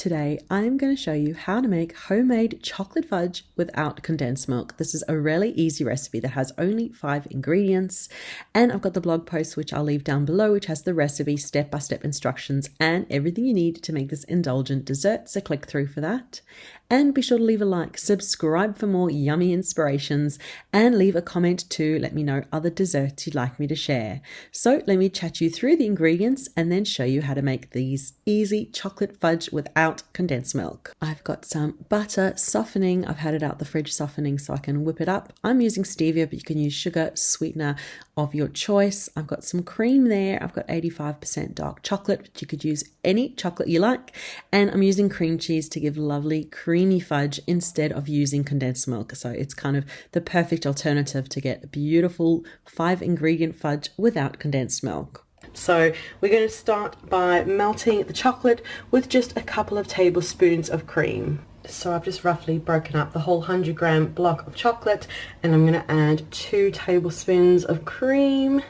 today I'm going to show you how to make homemade chocolate fudge without condensed milk. This is a really easy recipe that has only 5 ingredients, and I've got the blog post which I'll leave down below, which has the recipe, step-by-step instructions and everything you need to make this indulgent dessert, so click through for that. And be sure to leave a like, subscribe for more yummy inspirations, and leave a comment to let me know other desserts you'd like me to share. So let me chat you through the ingredients and then show you how to make these easy chocolate fudge without condensed milk. I've got some butter softening. I've had it out the fridge softening so I can whip it up. I'm using stevia, but you can use sugar, sweetener of your choice. I've got some cream there. I've got 85% dark chocolate, but you could use any chocolate you like. And I'm using cream cheese to give lovely creamy fudge instead of using condensed milk. So it's kind of the perfect alternative to get a beautiful 5 ingredient fudge without condensed milk. So we're going to start by melting the chocolate with just a couple of tablespoons of cream. So I've just roughly broken up the whole 100-gram block of chocolate, and I'm going to add 2 tablespoons of cream.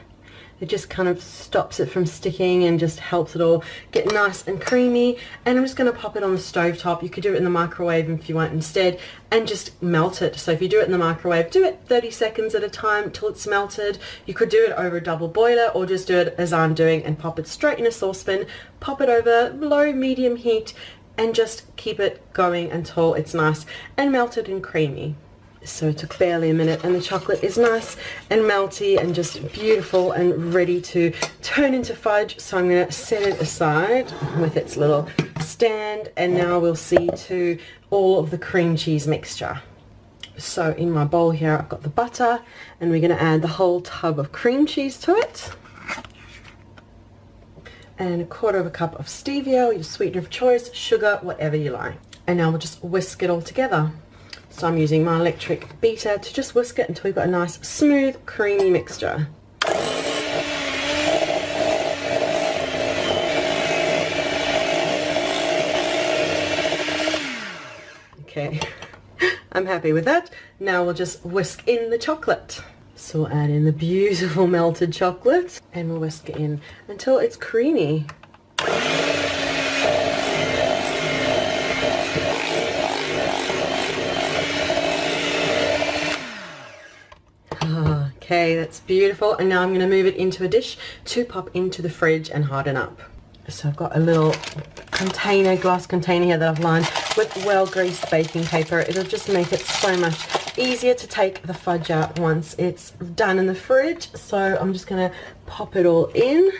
It just kind of stops it from sticking and just helps it all get nice and creamy. And I'm just going to pop it on the stove top. You could do it in the microwave if you want instead, and just melt it. So if you do it in the microwave, do it 30 seconds at a time till it's melted. You could do it over a double boiler, or just do it as I'm doing and pop it straight in a saucepan, pop it over low medium heat, and just keep it going until it's nice and melted and creamy. So it took barely a minute, and the chocolate is nice and melty and just beautiful and ready to turn into fudge. So I'm going to set it aside with its little stand, and now we'll see to all of the cream cheese mixture. So in my bowl here I've got the butter, and we're going to add the whole tub of cream cheese to it, and 1/4 cup of stevia, your sweetener of choice, sugar, whatever you like. And now we'll just whisk it all together. So I'm using my electric beater to just whisk it until we've got a nice smooth creamy mixture. Okay, I'm happy with that. Now we'll just whisk in the chocolate. So we'll add in the beautiful melted chocolate, and we'll whisk it in until it's creamy. Okay, that's beautiful, and now I'm going to move it into a dish to pop into the fridge and harden up. So I've got a little container, glass container here that I've lined with well-greased baking paper. It'll just make it so much easier to take the fudge out once it's done in the fridge. So I'm just going to pop it all in.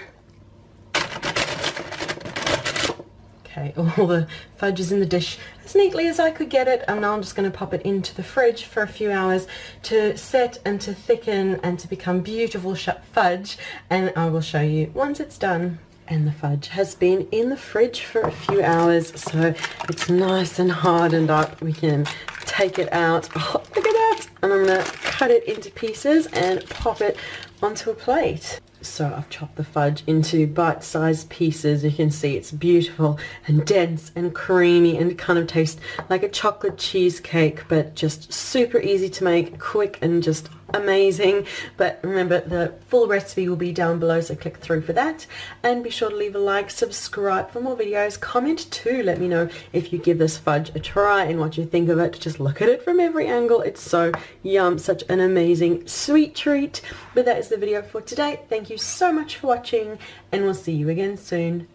Okay, all the fudge is in the dish as neatly as I could get it, and now I'm just going to pop it into the fridge for a few hours to set and to thicken and to become beautiful fudge, and I will show you once it's done. And the fudge has been in the fridge for a few hours, so it's nice and hardened up. We can take it out. Oh, look at that! And I'm going to cut it into pieces and pop it onto a plate. So I've chopped the fudge into bite-sized pieces. You can see it's beautiful and dense and creamy, and kind of tastes like a chocolate cheesecake, but just super easy to make, quick and just amazing. But remember, the full recipe will be down below, so click through for that, and be sure to leave a like, subscribe for more videos, comment too, let me know if you give this fudge a try and what you think of it. Just look at it from every angle. It's so yum, such an amazing sweet treat. But that is the video for today. Thank you so much for watching, and we'll see you again soon.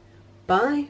Bye.